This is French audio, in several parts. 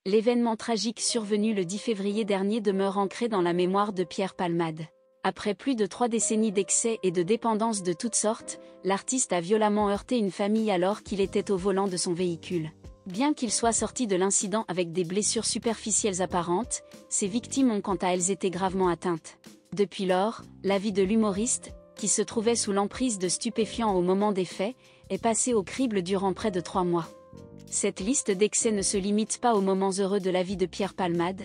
L'événement tragique survenu le 10 février dernier demeure ancré dans la mémoire de Pierre Palmade. Après plus de 3 décennies d'excès et de dépendance de toutes sortes, l'artiste a violemment heurté une famille alors qu'il était au volant de son véhicule. Bien qu'il soit sorti de l'incident avec des blessures superficielles apparentes, ses victimes ont quant à elles été gravement atteintes. Depuis lors, la vie de l'humoriste, qui se trouvait sous l'emprise de stupéfiants au moment des faits, est passée au crible durant près de 3 mois. Cette liste d'excès ne se limite pas aux moments heureux de la vie de Pierre Palmade,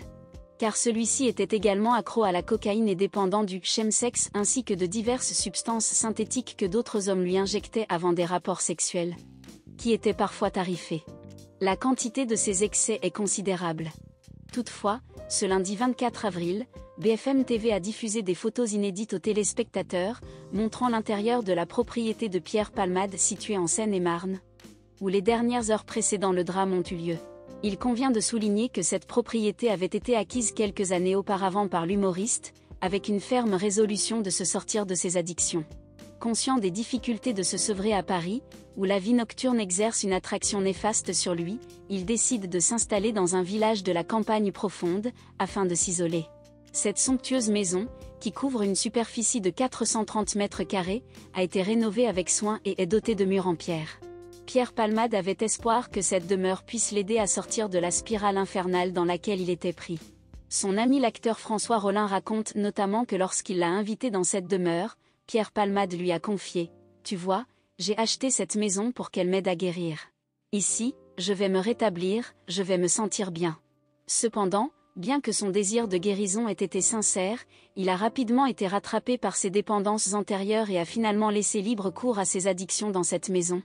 car celui-ci était également accro à la cocaïne et dépendant du chemsex ainsi que de diverses substances synthétiques que d'autres hommes lui injectaient avant des rapports sexuels, qui étaient parfois tarifés. La quantité de ces excès est considérable. Toutefois, ce lundi 24 avril, BFM TV a diffusé des photos inédites aux téléspectateurs, montrant l'intérieur de la propriété de Pierre Palmade située en Seine-et-Marne, où les dernières heures précédant le drame ont eu lieu. Il convient de souligner que cette propriété avait été acquise quelques années auparavant par l'humoriste, avec une ferme résolution de se sortir de ses addictions. Conscient des difficultés de se sevrer à Paris, où la vie nocturne exerce une attraction néfaste sur lui, il décide de s'installer dans un village de la campagne profonde, afin de s'isoler. Cette somptueuse maison, qui couvre une superficie de 430 mètres carrés, a été rénovée avec soin et est dotée de murs en pierre. Pierre Palmade avait espoir que cette demeure puisse l'aider à sortir de la spirale infernale dans laquelle il était pris. Son ami l'acteur François Rollin raconte notamment que lorsqu'il l'a invité dans cette demeure, Pierre Palmade lui a confié « Tu vois, j'ai acheté cette maison pour qu'elle m'aide à guérir. Ici, je vais me rétablir, je vais me sentir bien. » Cependant, bien que son désir de guérison ait été sincère, il a rapidement été rattrapé par ses dépendances antérieures et a finalement laissé libre cours à ses addictions dans cette maison,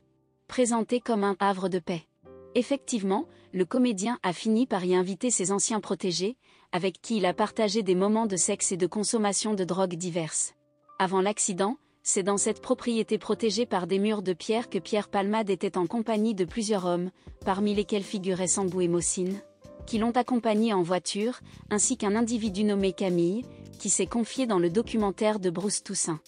présentée comme un havre de paix. Effectivement, le comédien a fini par y inviter ses anciens protégés, avec qui il a partagé des moments de sexe et de consommation de drogues diverses. Avant l'accident, c'est dans cette propriété protégée par des murs de pierre que Pierre Palmade était en compagnie de plusieurs hommes, parmi lesquels figurait Sambou et Mossine, qui l'ont accompagné en voiture, ainsi qu'un individu nommé Camille, qui s'est confié dans le documentaire de Bruce Toussaint.